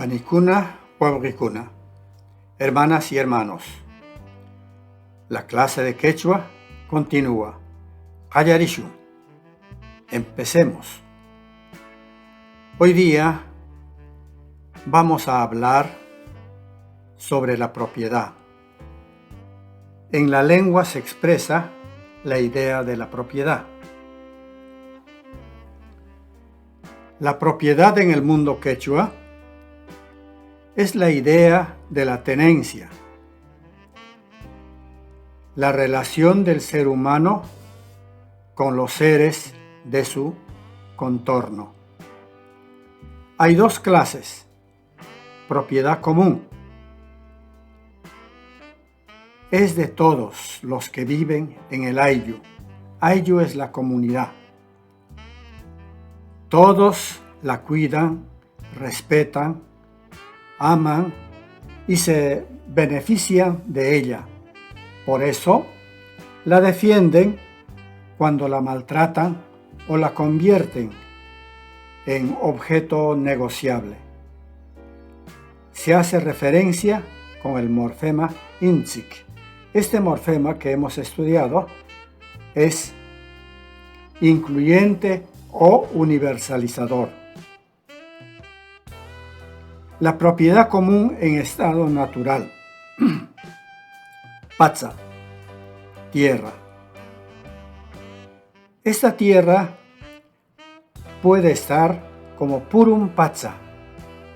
Anicuna, Puebricuna, hermanas y hermanos. La clase de quechua continúa. Hayarishu. Empecemos. Hoy día vamos a hablar sobre la propiedad. En la lengua se expresa la idea de la propiedad. La propiedad en el mundo quechua es la idea de la tenencia, la relación del ser humano con los seres de su contorno. Hay dos clases: propiedad común. Es de todos los que viven en el ayllu. Ayllu es la comunidad. Todos la cuidan, respetan, aman y se benefician de ella. Por eso la defienden cuando la maltratan o la convierten en objeto negociable. Se hace referencia con el morfema intzik. Este morfema que hemos estudiado es incluyente o universalizador. La propiedad común en estado natural. Patza, tierra. Esta tierra puede estar como purum patza,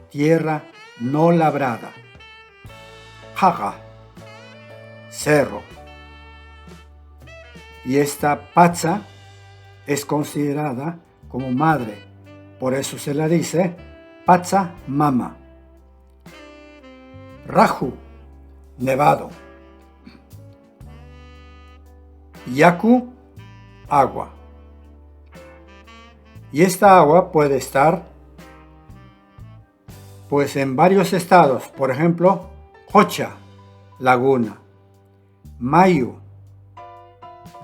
tierra no labrada. Jaga, cerro. Y esta patza es considerada como madre, por eso se la dice patza mama. Raju, nevado. Yaku, agua. Y esta agua puede estar pues en varios estados, por ejemplo, Hocha, laguna, Mayu,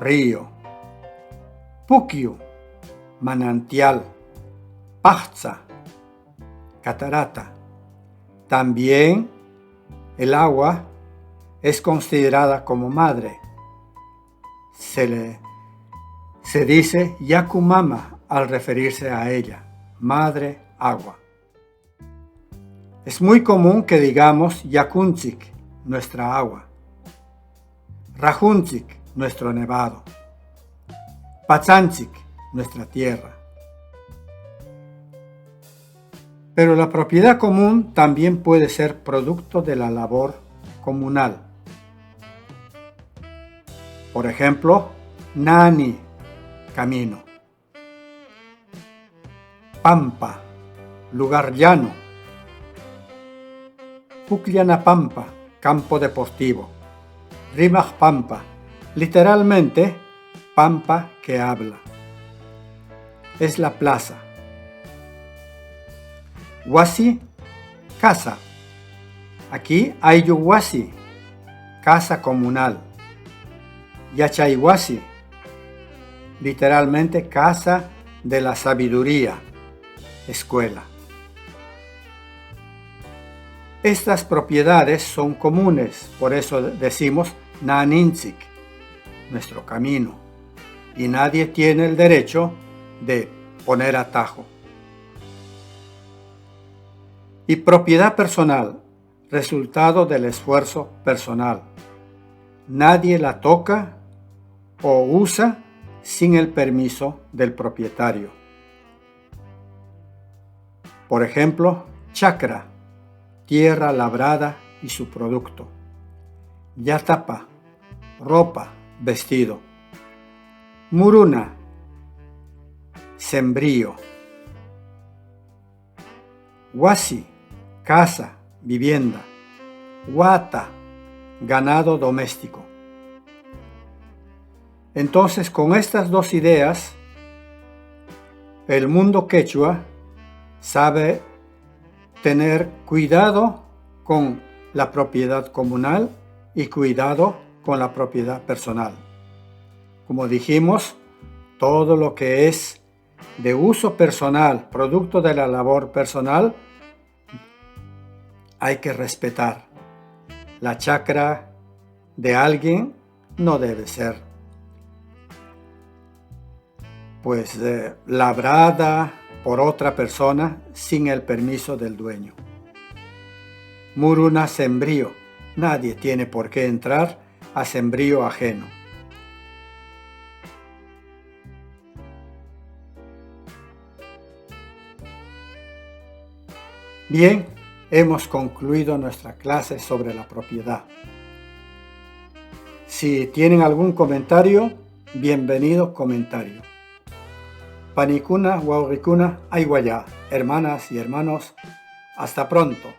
río, Pukiu, manantial, Pajza, catarata. También el agua es considerada como madre. Se dice Yakumama al referirse a ella, madre agua. Es muy común que digamos Yakunchik, nuestra agua, Rajunchik, nuestro nevado, Pachanchik, nuestra tierra. Pero la propiedad común también puede ser producto de la labor comunal. Por ejemplo, Nani, camino. Pampa, lugar llano. Pucliana Pampa, campo deportivo. Rimaj Pampa, literalmente, pampa que habla. Es la plaza. Huasi, casa. Aquí hay Yuhuasi, casa comunal. Yachayhuasi, literalmente casa de la sabiduría, escuela. Estas propiedades son comunes, por eso decimos Naninchik, nuestro camino, y nadie tiene el derecho de poner atajo. Y propiedad personal, resultado del esfuerzo personal. Nadie la toca o usa sin el permiso del propietario. Por ejemplo, chacra, tierra labrada y su producto. Yatapa, ropa, vestido. Muruna, sembrío. Huasi, casa, vivienda. Huata, ganado doméstico. Entonces, con estas dos ideas, el mundo quechua sabe tener cuidado con la propiedad comunal y cuidado con la propiedad personal. Como dijimos, todo lo que es de uso personal, producto de la labor personal, hay que respetar. La chacra de alguien no debe ser labrada por otra persona sin el permiso del dueño. Muruna sembrío. Nadie tiene por qué entrar a sembrío ajeno. Bien, hemos concluido nuestra clase sobre la propiedad. Si tienen algún comentario, bienvenido comentario. Panicuna, Wauricuna, Aiguayá, hermanas y hermanos, hasta pronto.